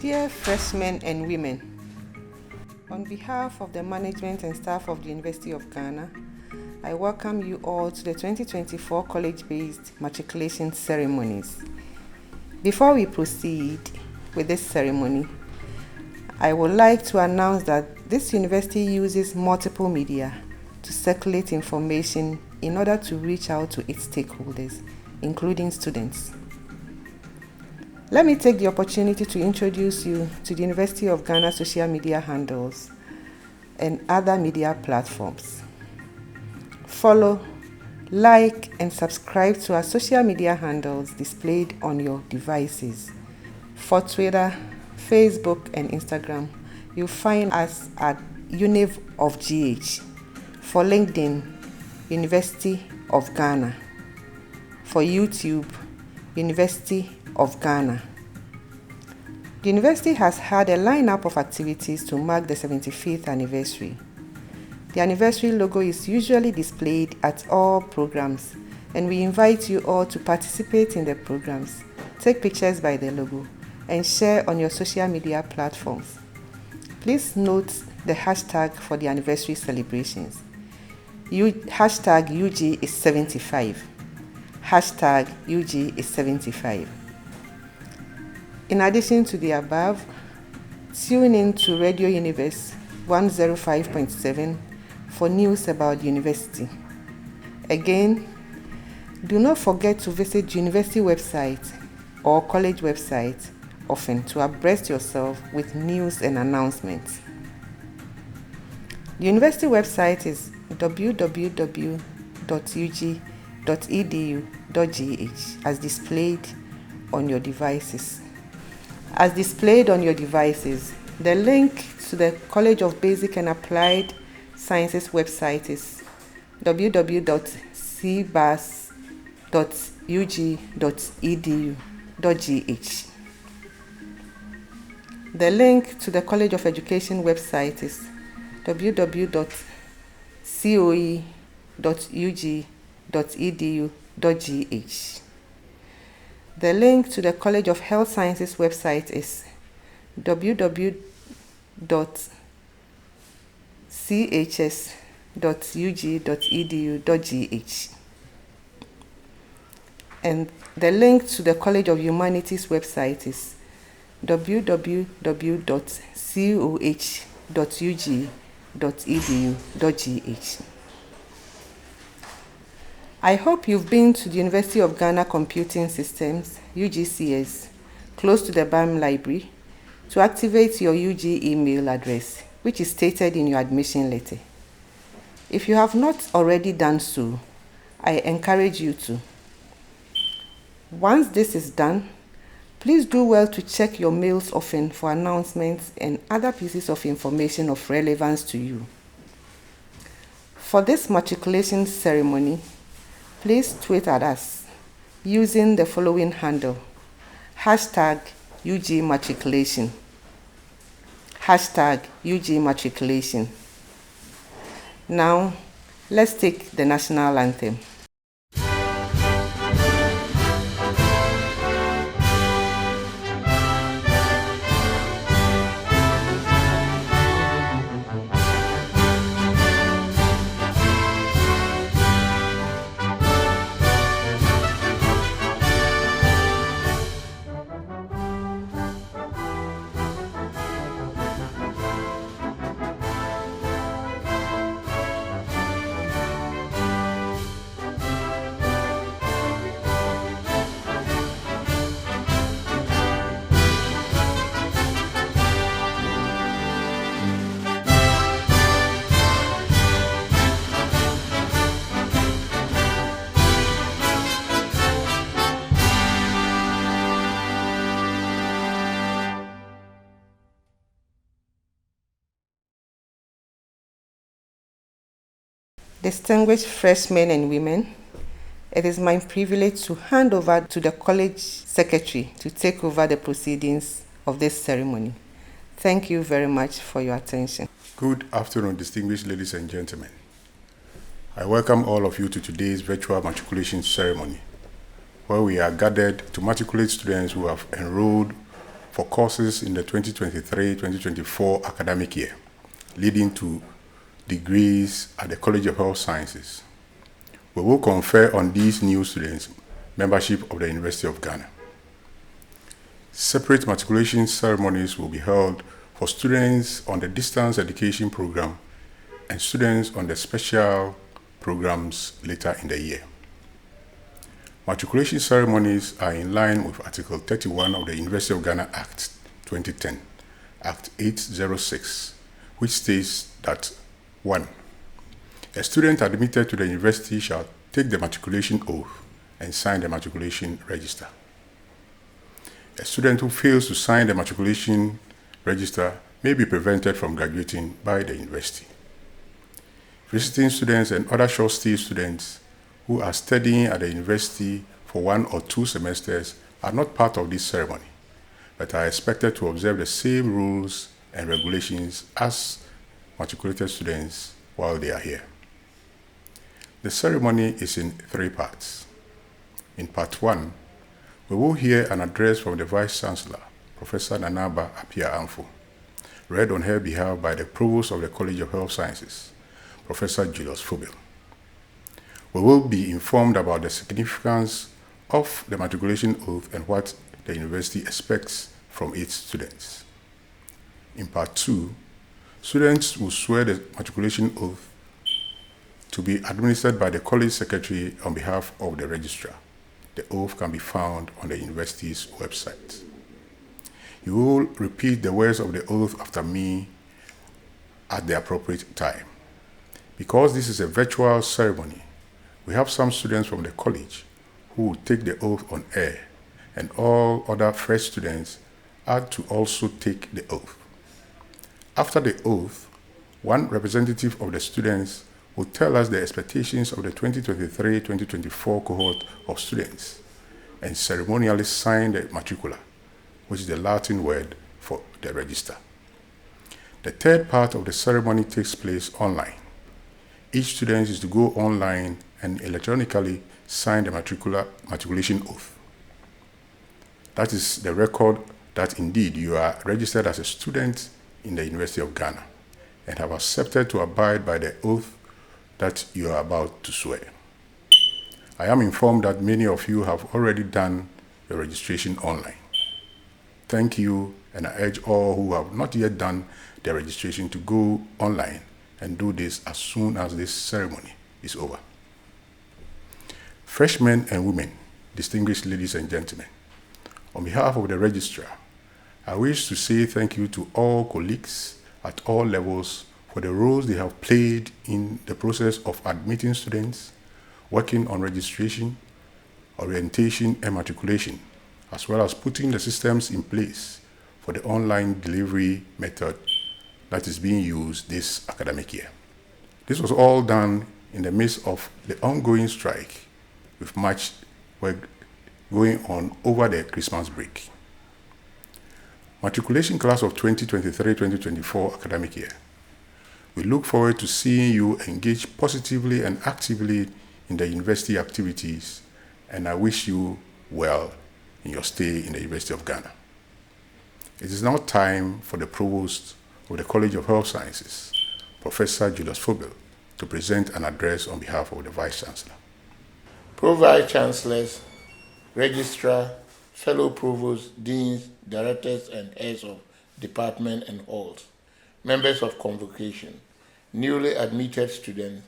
Dear freshmen and women, on behalf of the management and staff of the University of Ghana, I welcome you all to the 2024 college-based matriculation ceremonies. Before we proceed with this ceremony, I would like to announce that this university uses multiple media to circulate information in order to reach out to its stakeholders, including students. Let me take the opportunity to introduce you to the University of Ghana social media handles and other media platforms. Follow, like, and subscribe to our social media handles displayed on your devices. For Twitter, Facebook, and Instagram, you'll find us at Univ of GH. For LinkedIn, University of Ghana. For YouTube, University of Ghana. The university has had a lineup of activities to mark the 75th anniversary. The anniversary logo is usually displayed at all programs, and we invite you all to participate in the programs, take pictures by the logo, and share on your social media platforms. Please note the hashtag for the anniversary celebrations. Hashtag UG is 75. Hashtag UG is 75. In addition to the above, tune in to Radio Universe 105.7 for news about the university. Again, do not forget to visit the university website or college website often to abreast yourself with news and announcements. The university website is www.ug.edu.gh as displayed on your devices. The link to the College of Basic and Applied Sciences website is www.cbas.ug.edu.gh. The link to the College of Education website is www.coe.ug.edu.gh. The link to the College of Health Sciences website is www.chs.ug.edu.gh. And the link to the College of Humanities website is www.coh.ug.edu.gh. I hope you've been to the University of Ghana Computing Systems, UGCS, close to the BAM Library, to activate your UG email address, which is stated in your admission letter. If you have not already done so, I encourage you to. Once this is done, please do well to check your mails often for announcements and other pieces of information of relevance to you. For this matriculation ceremony, please tweet at us using the following handle: hashtag UG Matriculation. Hashtag UG Matriculation. Now, let's take the national anthem. Distinguished freshmen and women, it is my privilege to hand over to the college secretary to take over the proceedings of this ceremony. Thank you very much for your attention. Good afternoon, distinguished ladies and gentlemen. I welcome all of you to today's virtual matriculation ceremony, where we are gathered to matriculate students who have enrolled for courses in the 2023-2024 academic year, leading to degrees at the College of Health Sciences. We will confer on these new students membership of the University of Ghana. Separate matriculation ceremonies will be held for students on the distance education program and students on the special programs later in the year. Matriculation ceremonies are in line with Article 31 of the University of Ghana Act 2010, Act 806, which states that 1. A student admitted to the university shall take the matriculation oath and sign the matriculation register. A student who fails to sign the matriculation register may be prevented from graduating by the university. Visiting students and other short-stay students who are studying at the university for 1 or 2 semesters are not part of this ceremony, but are expected to observe the same rules and regulations as matriculated students while they are here. The ceremony is in 3 parts. In part 1, we will hear an address from the Vice Chancellor, Professor Nanaba Appiah-Amfo, read on her behalf by the Provost of the College of Health Sciences, Professor Julius Fubel. We will be informed about the significance of the matriculation oath and what the university expects from its students. In part 2, students will swear the matriculation oath to be administered by the college secretary on behalf of the registrar. The oath can be found on the university's website. You will repeat the words of the oath after me at the appropriate time. Because this is a virtual ceremony, we have some students from the college who will take the oath on air, and all other fresh students are to also take the oath. After the oath, one representative of the students will tell us the expectations of the 2023-2024 cohort of students and ceremonially sign the matricula, which is the Latin word for the register. The third part of the ceremony takes place online. Each student is to go online and electronically sign the matriculation oath. That is the record that indeed you are registered as a student in the University of Ghana and have accepted to abide by the oath that you are about to swear. I am informed that many of you have already done the registration online. Thank you, and I urge all who have not yet done their registration to go online and do this as soon as this ceremony is over. Freshmen and women, distinguished ladies and gentlemen, on behalf of the registrar, I wish to say thank you to all colleagues at all levels for the roles they have played in the process of admitting students, working on registration, orientation, and matriculation, as well as putting the systems in place for the online delivery method that is being used this academic year. This was all done in the midst of the ongoing strike, with much work going on over the Christmas break. Matriculation class of 2023-2024 academic year. We look forward to seeing you engage positively and actively in the university activities, and I wish you well in your stay in the University of Ghana. It is now time for the Provost of the College of Health Sciences, Professor Julius Fubel, to present an address on behalf of the Vice Chancellor. Pro-Vice Chancellors, Registrar, fellow Provosts, Deans, Directors and Heads of Department and Halls, members of Convocation, newly admitted students,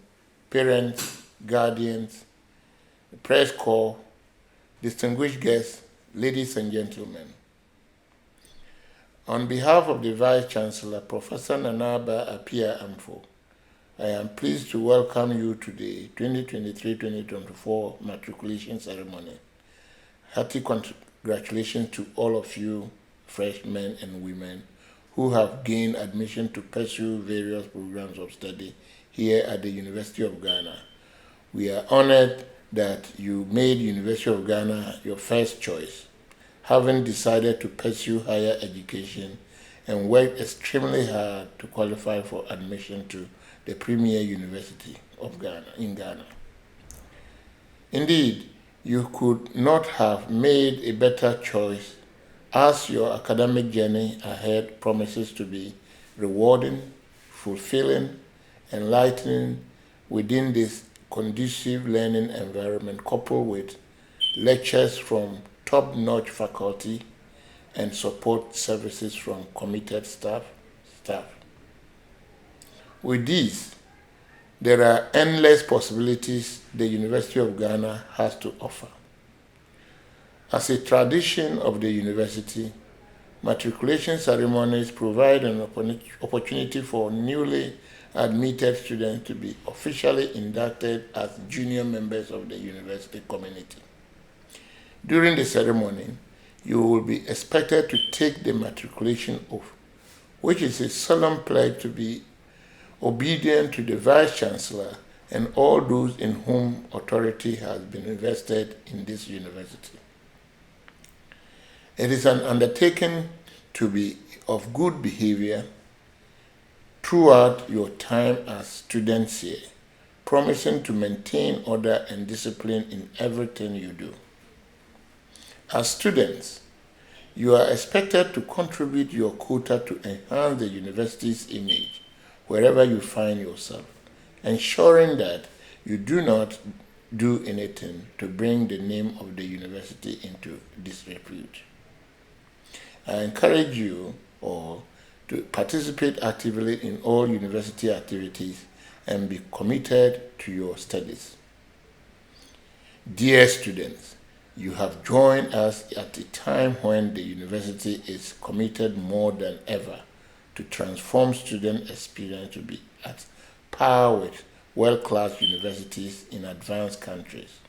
parents, guardians, press corps, distinguished guests, ladies and gentlemen. On behalf of the Vice Chancellor, Professor Nanaba Appiah-Amfo, I am pleased to welcome you to the 2023-2024 matriculation ceremony. Hearty congratulations to all of you, freshmen and women, who have gained admission to pursue various programs of study here at the University of Ghana. We are honored that you made University of Ghana your first choice, having decided to pursue higher education and worked extremely hard to qualify for admission to the premier university of Ghana in Ghana. Indeed, you could not have made a better choice, as your academic journey ahead promises to be rewarding, fulfilling, enlightening within this conducive learning environment, coupled with lectures from top-notch faculty and support services from committed staff. With these, there are endless possibilities the University of Ghana has to offer. As a tradition of the university, matriculation ceremonies provide an opportunity for newly admitted students to be officially inducted as junior members of the university community. During the ceremony, you will be expected to take the matriculation oath, which is a solemn pledge to be obedient to the Vice-Chancellor and all those in whom authority has been invested in this university. It is an undertaking to be of good behavior throughout your time as students here, promising to maintain order and discipline in everything you do. As students, you are expected to contribute your quota to enhance the university's image wherever you find yourself, ensuring that you do not do anything to bring the name of the university into disrepute. I encourage you all to participate actively in all university activities and be committed to your studies. Dear students, you have joined us at a time when the university is committed more than ever to transform student experience to be at par with world-class universities in advanced countries.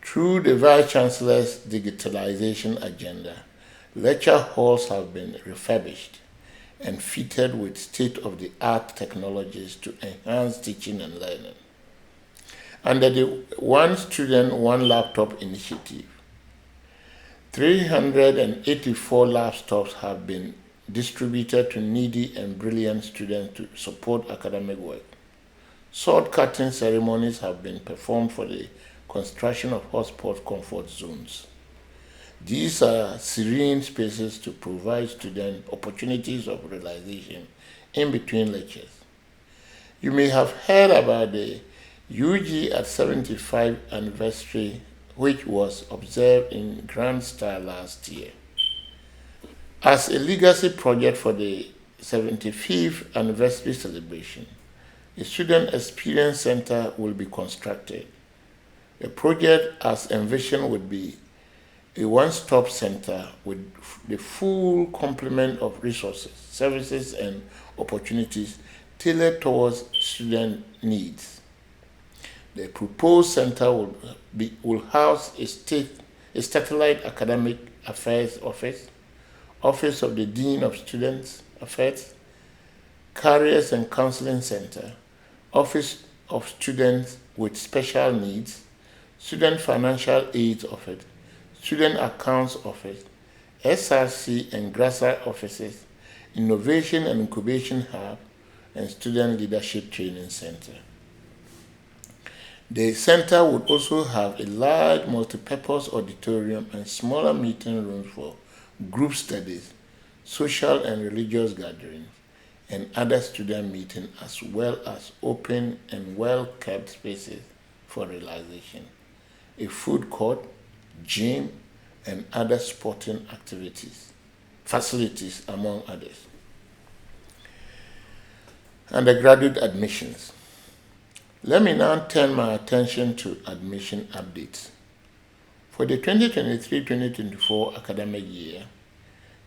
Through the Vice-Chancellor's digitalization agenda, lecture halls have been refurbished and fitted with state-of-the-art technologies to enhance teaching and learning. Under the One Student, One Laptop initiative, 384 laptops have been distributed to needy and brilliant students to support academic work. Sword cutting ceremonies have been performed for the construction of hotspot comfort zones. These are serene spaces to provide students opportunities of realization in between lectures. You may have heard about the UG at 75th anniversary, which was observed in grand style last year. As a legacy project for the 75th anniversary celebration, a student experience center will be constructed. The project as envisioned would be a one-stop center with the full complement of resources, services, and opportunities tailored towards student needs. The proposed center will house a satellite academic affairs office, office of the Dean of Students Affairs, careers and counseling center, office of students with special needs, student financial aid office, student accounts office, SRC and GRASA offices, innovation and incubation hub, and student leadership training center. The center would also have a large multipurpose auditorium and smaller meeting rooms for group studies, social and religious gatherings, and other student meetings, as well as open and well-kept spaces for relaxation, a food court, gym, and other sporting facilities, among others. Undergraduate admissions. Let me now turn my attention to admission updates. For the 2023-2024 academic year,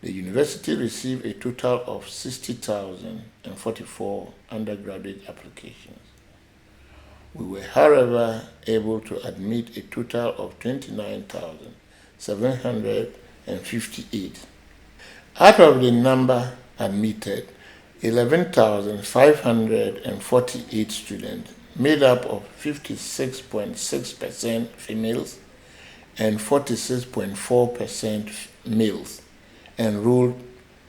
the university received a total of 60,044 undergraduate applications. We were, however, able to admit a total of 29,758. Out of the number admitted, 11,548 students, made up of 56.6% females and 46.4% males, enrolled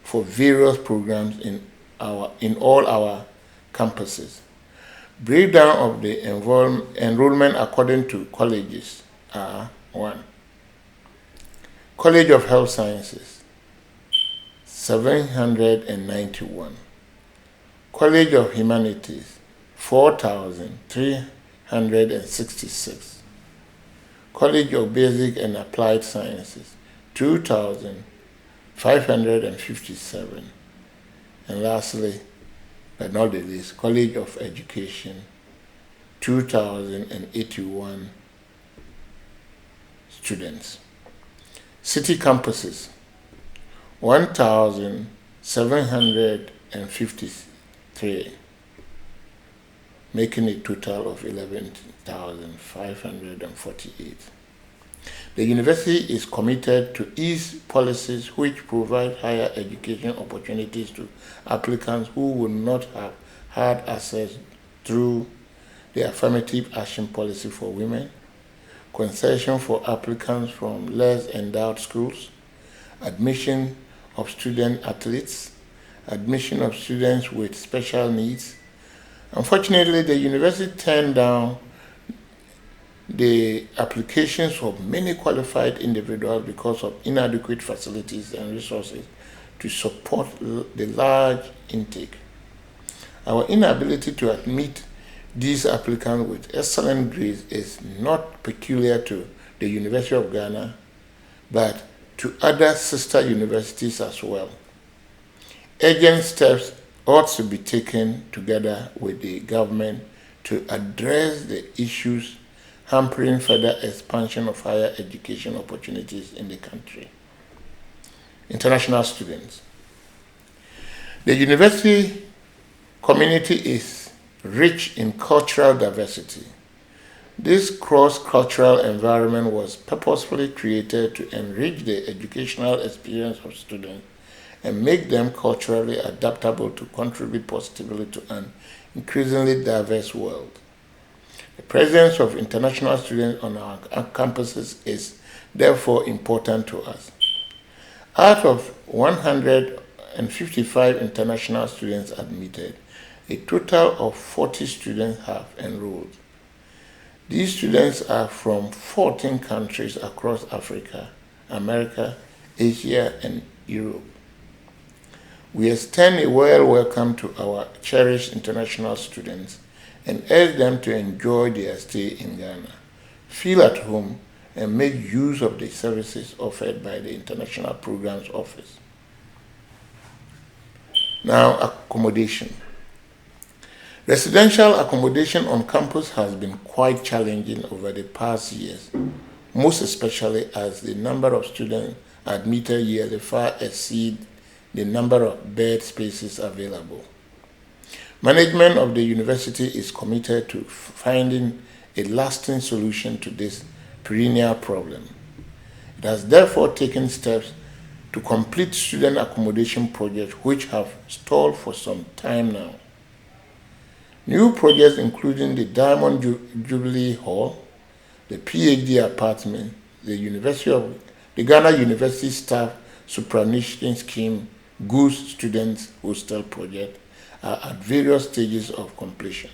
for various programs in all our campuses. Breakdown of the enrollment according to colleges are: 1. College of Health Sciences, 791. College of Humanities, 4,366. College of Basic and Applied Sciences, 2,557. And lastly, but not the least, College of Education, 2,081 students. City campuses, 1,753, making a total of 11,548. The university is committed to ease policies which provide higher education opportunities to applicants who would not have had access through the affirmative action policy for women, concession for applicants from less endowed schools, admission of student athletes, admission of students with special needs. Unfortunately, the university turned down the applications of many qualified individuals because of inadequate facilities and resources to support the large intake. Our inability to admit these applicants with excellent grades is not peculiar to the University of Ghana, but to other sister universities as well. Urgent steps ought to be taken together with the government to address the issues hampering further expansion of higher education opportunities in the country. International students. The university community is rich in cultural diversity. This cross-cultural environment was purposefully created to enrich the educational experience of students and make them culturally adaptable to contribute positively to an increasingly diverse world. The presence of international students on our campuses is therefore important to us. Out of 155 international students admitted, a total of 40 students have enrolled. These students are from 14 countries across Africa, America, Asia, and Europe. We extend a warm welcome to our cherished international students and urge them to enjoy their stay in Ghana, feel at home, and make use of the services offered by the International Programs Office. Now, accommodation. Residential accommodation on campus has been quite challenging over the past years, most especially as the number of students admitted yearly far exceed the number of bed spaces available. Management of the university is committed to finding a lasting solution to this perennial problem. It has therefore taken steps to complete student accommodation projects which have stalled for some time now. New projects including the Diamond Jubilee Hall, the PhD apartment, the Ghana University Staff Superannuation Scheme Goose Students Hostel project are at various stages of completion.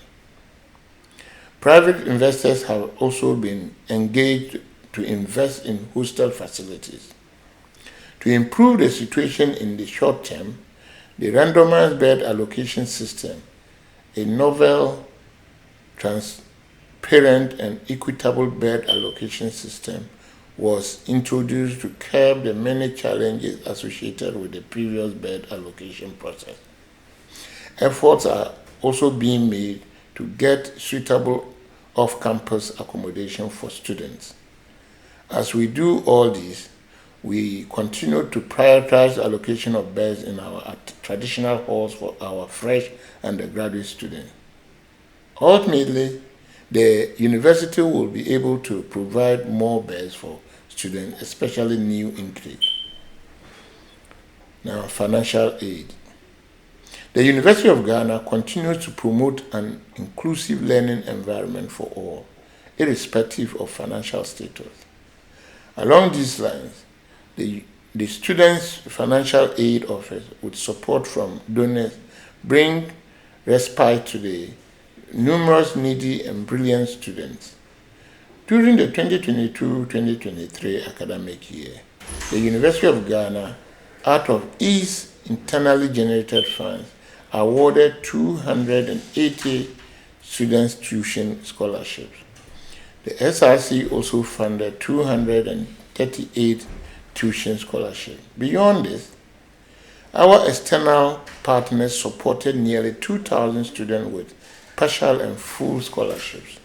Private investors have also been engaged to invest in hostel facilities. To improve the situation in the short term, the randomized bed allocation system, a novel, transparent, and equitable bed allocation system, was introduced to curb the many challenges associated with the previous bed allocation process. Efforts are also being made to get suitable off-campus accommodation for students. As we do all this, we continue to prioritize allocation of beds in our traditional halls for our fresh undergraduate students. Ultimately, the university will be able to provide more beds for students, especially new intake. Now, financial aid. The University of Ghana continues to promote an inclusive learning environment for all, irrespective of financial status. Along these lines, the Students' Financial Aid Office, with support from donors, bring respite to the numerous needy and brilliant students. During the 2022-2023 academic year, the University of Ghana, out of its internally generated funds, awarded 280 students tuition scholarships. The SRC also funded 238 tuition scholarships. Beyond this, our external partners supported nearly 2,000 students with partial and full scholarships.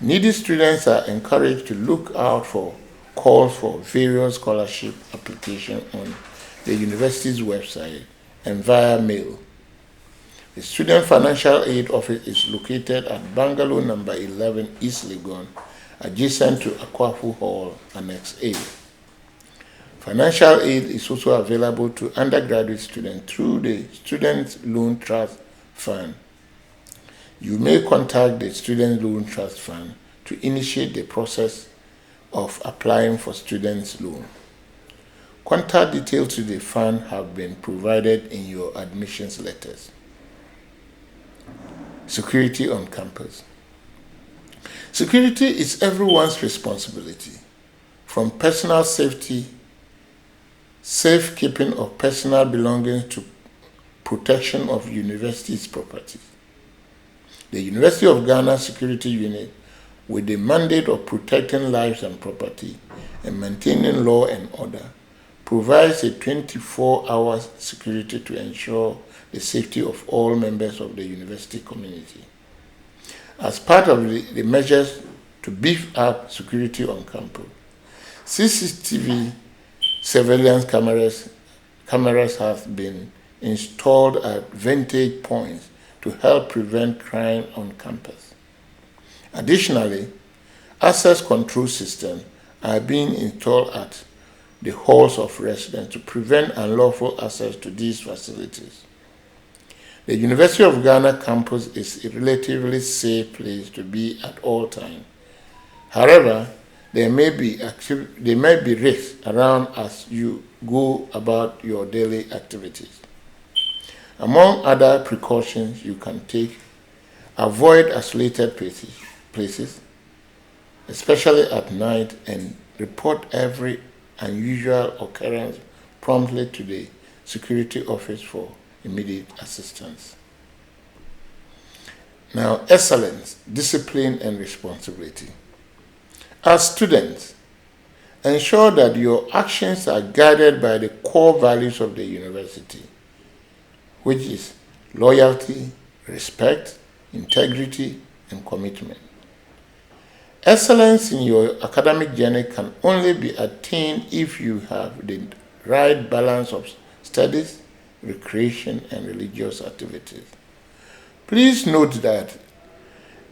Needy students are encouraged to look out for calls for various scholarship applications on the university's website and via mail. The Student Financial Aid Office is located at Bungalow number 11 East Legon, adjacent to Akwafu Hall, Annex A. Financial aid is also available to undergraduate students through the Student Loan Trust Fund. You may contact the Student Loan Trust Fund to initiate the process of applying for students' loan. Contact details to the fund have been provided in your admissions letters. Security on campus. Security is everyone's responsibility, from personal safety, safekeeping of personal belongings to protection of university's property. The University of Ghana Security Unit, with the mandate of protecting lives and property and maintaining law and order, provides a 24-hour security to ensure the safety of all members of the university community. As part of the measures to beef up security on campus, CCTV surveillance cameras have been installed at vantage points to help prevent crime on campus. Additionally, access control systems are being installed at the halls of residence to prevent unlawful access to these facilities. The University of Ghana campus is a relatively safe place to be at all times. However, there may be risks around as you go about your daily activities. Among other precautions you can take, avoid isolated places, especially at night, and report every unusual occurrence promptly to the Security Office for immediate assistance. Now, excellence, discipline, and responsibility. As students, ensure that your actions are guided by the core values of the university, which is loyalty, respect, integrity, and commitment. Excellence in your academic journey can only be attained if you have the right balance of studies, recreation, and religious activities. Please note that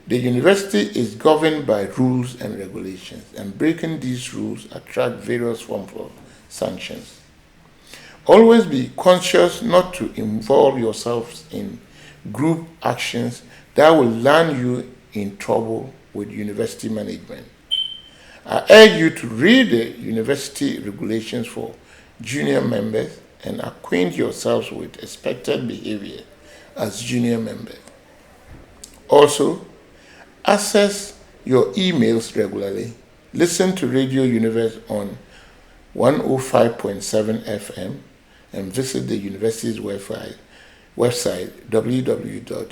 the university is governed by rules and regulations, and breaking these rules attract various forms of sanctions. Always be conscious not to involve yourselves in group actions that will land you in trouble with university management. I urge you to read the university regulations for junior members and acquaint yourselves with expected behavior as junior members. Also, access your emails regularly. Listen to Radio Universe on 105.7 FM and visit the university's website www.ug.edu.gh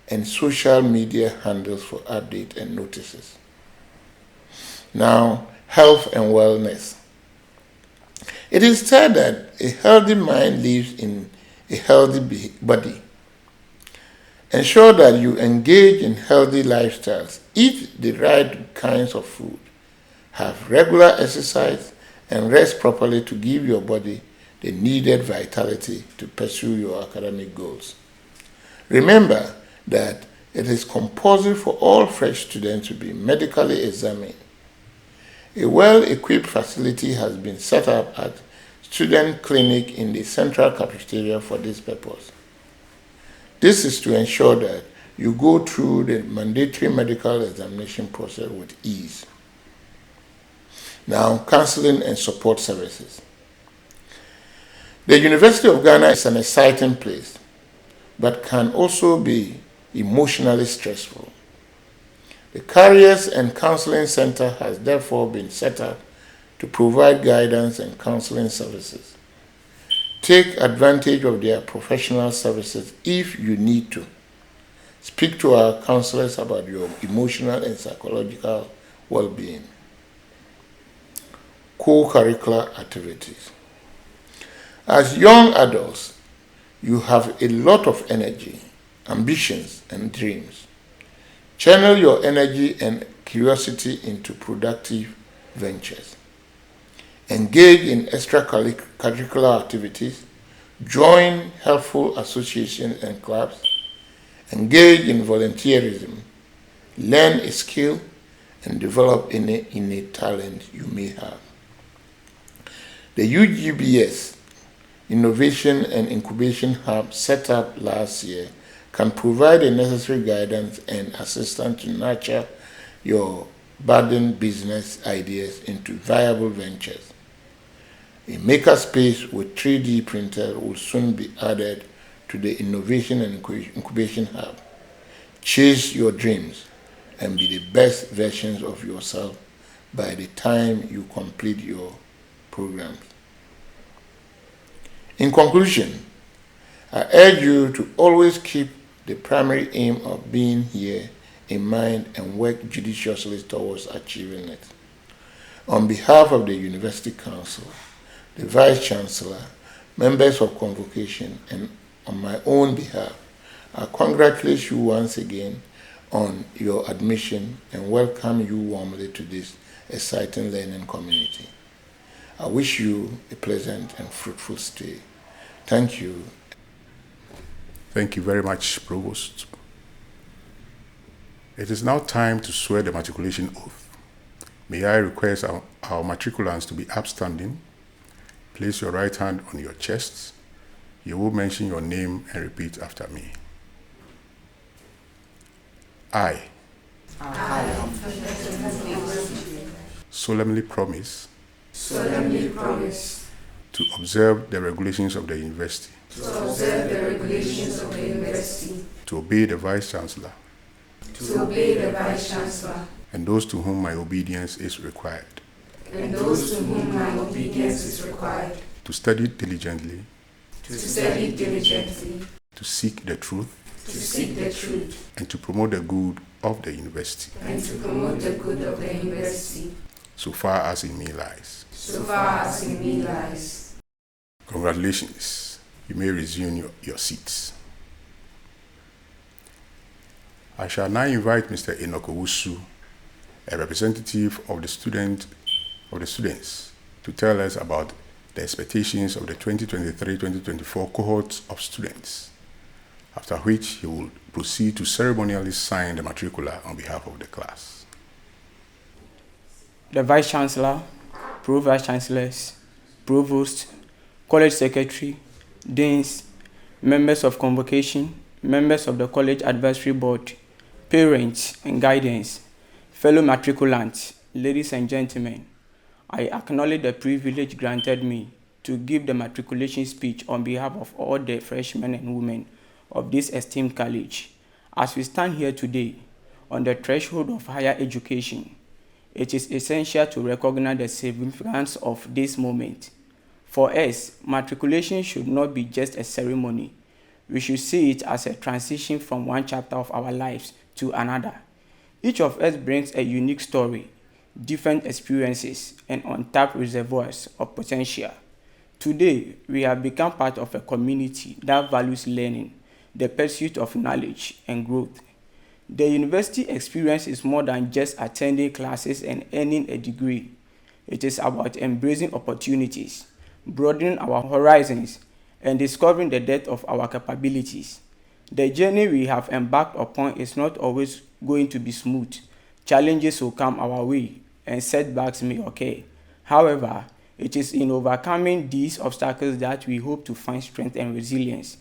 and social media handles for updates and notices. Now, health and wellness. It is said that a healthy mind lives in a healthy body. Ensure that you engage in healthy lifestyles, eat the right kinds of food, have regular exercise, and rest properly to give your body the needed vitality to pursue your academic goals. Remember that it is compulsory for all fresh students to be medically examined. A well-equipped facility has been set up at student clinic in the central cafeteria for this purpose. This is to ensure that you go through the mandatory medical examination process with ease. Now, counseling and support services. The University of Ghana is an exciting place, but can also be emotionally stressful. The Careers and Counseling Center has therefore been set up to provide guidance and counseling services. Take advantage of their professional services if you need to. Speak to our counselors about your emotional and psychological well-being. Co-curricular activities. As young adults, you have a lot of energy, ambitions, and dreams. Channel your energy and curiosity into productive ventures. Engage in extracurricular activities. Join helpful associations and clubs. Engage in volunteerism. Learn a skill and develop any innate talent you may have. The UGBS Innovation and Incubation Hub set up last year can provide the necessary guidance and assistance to nurture your budding business ideas into viable ventures. A makerspace with 3D printer will soon be added to the Innovation and Incubation Hub. Chase your dreams and be the best versions of yourself by the time you complete your programs. In conclusion, I urge you to always keep the primary aim of being here in mind and work judiciously towards achieving it. On behalf of the University Council, the Vice Chancellor, members of Convocation, and on my own behalf, I congratulate you once again on your admission and welcome you warmly to this exciting learning community. I wish you a pleasant and fruitful stay. Thank you. Thank you very much, Provost. It is now time to swear the matriculation oath. May I request our matriculants to be upstanding. Place your right hand on your chest. You will mention your name and repeat after me. I solemnly promise to observe the regulations of the university, to obey the Vice Chancellor, and those to whom my obedience is required, to study diligently, to seek the truth, and to promote the good of the university, so far as in me lies. Congratulations. You may resume your seats. I shall now invite Mr. Enoch Owusu, a representative of the students, to tell us about the expectations of the 2023-2024 cohorts of students, after which he will proceed to ceremonially sign the matricular on behalf of the class. The Vice Chancellor, Pro-Vice Chancellors, Provost, College Secretary, Deans, members of Convocation, members of the College Advisory Board, parents and guidance, fellow matriculants, ladies and gentlemen, I acknowledge the privilege granted me to give the matriculation speech on behalf of all the freshmen and women of this esteemed college. As we stand here today on the threshold of higher education, it is essential to recognize the significance of this moment. For us, matriculation should not be just a ceremony. We should see it as a transition from one chapter of our lives to another. Each of us brings a unique story, different experiences, and untapped reservoirs of potential. Today, we have become part of a community that values learning, the pursuit of knowledge, and growth. The university experience is more than just attending classes and earning a degree. It is about embracing opportunities, broadening our horizons, and discovering the depth of our capabilities. The journey we have embarked upon is not always going to be smooth. Challenges will come our way, and setbacks may occur. However, It is in overcoming these obstacles that we hope to find strength and resilience.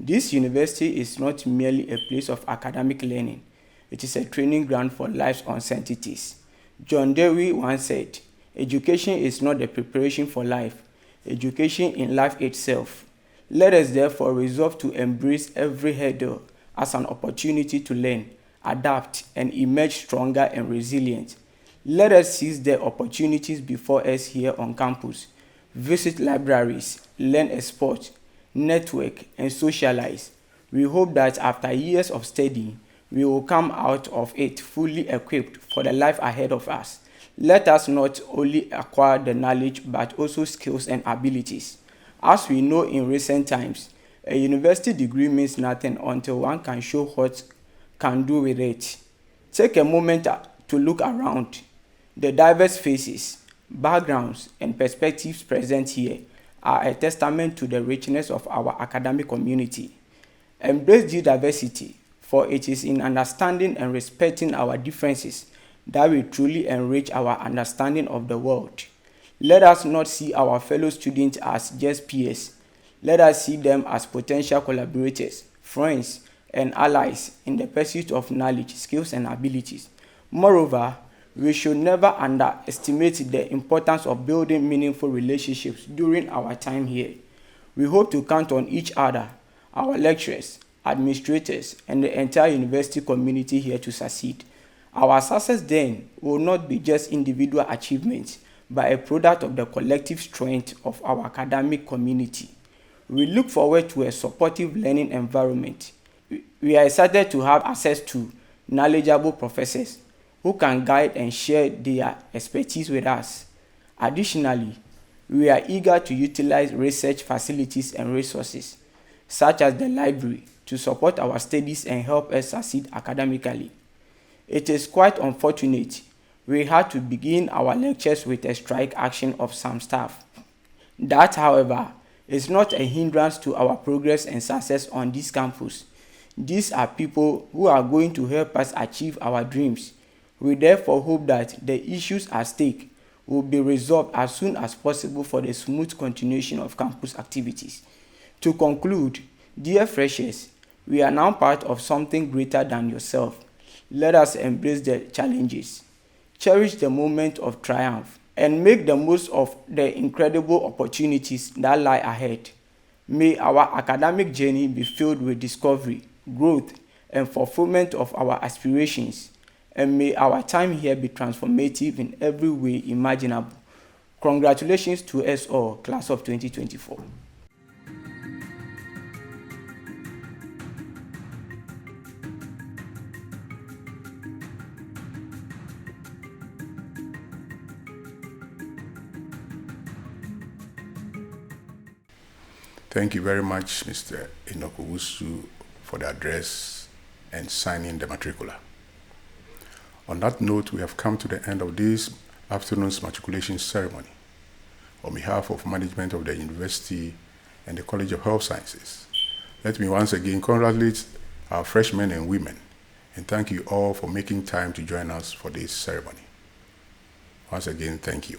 This university is not merely a place of academic learning, it is a training ground for life's uncertainties. John Dewey once said, "Education is not the preparation for life, education in life itself." Let us therefore resolve to embrace every hurdle as an opportunity to learn, adapt, and emerge stronger and resilient. Let us seize the opportunities before us here on campus. Visit libraries, learn a sport, network, and socialize. We hope that after years of study, we will come out of it fully equipped for the life ahead of us. Let us not only acquire the knowledge but also skills and abilities. As we know in recent times, a university degree means nothing until one can show what can do with it. Take a moment to look around. The diverse faces, backgrounds, and perspectives present here are a testament to the richness of our academic community. Embrace this diversity, for it is in understanding and respecting our differences that we truly enrich our understanding of the world. Let us not see our fellow students as just peers. Let us see them as potential collaborators, friends, and allies in the pursuit of knowledge, skills, and abilities. Moreover, we should never underestimate the importance of building meaningful relationships during our time here. We hope to count on each other, our lecturers, administrators, and the entire university community here to succeed. Our success then will not be just individual achievements, but a product of the collective strength of our academic community. We look forward to a supportive learning environment. We are excited to have access to knowledgeable professors who can guide and share their expertise with us. Additionally, we are eager to utilize research facilities and resources, such as the library, to support our studies and help us succeed academically. It is quite unfortunate we had to begin our lectures with a strike action of some staff. That, however, is not a hindrance to our progress and success on this campus. These are people who are going to help us achieve our dreams. We therefore hope that the issues at stake will be resolved as soon as possible for the smooth continuation of campus activities. To conclude, dear freshers, we are now part of something greater than yourself. Let us embrace the challenges, cherish the moment of triumph, and make the most of the incredible opportunities that lie ahead. May our academic journey be filled with discovery, growth, and fulfillment of our aspirations. And may our time here be transformative in every way imaginable. Congratulations to us all, class of 2024. Thank you very much, Mr. Inokuwusu, for the address and signing the matricula. On that note, we have come to the end of this afternoon's matriculation ceremony. On behalf of management of the university and the College of Health Sciences, let me once again congratulate our freshmen and women and thank you all for making time to join us for this ceremony. Once again, thank you.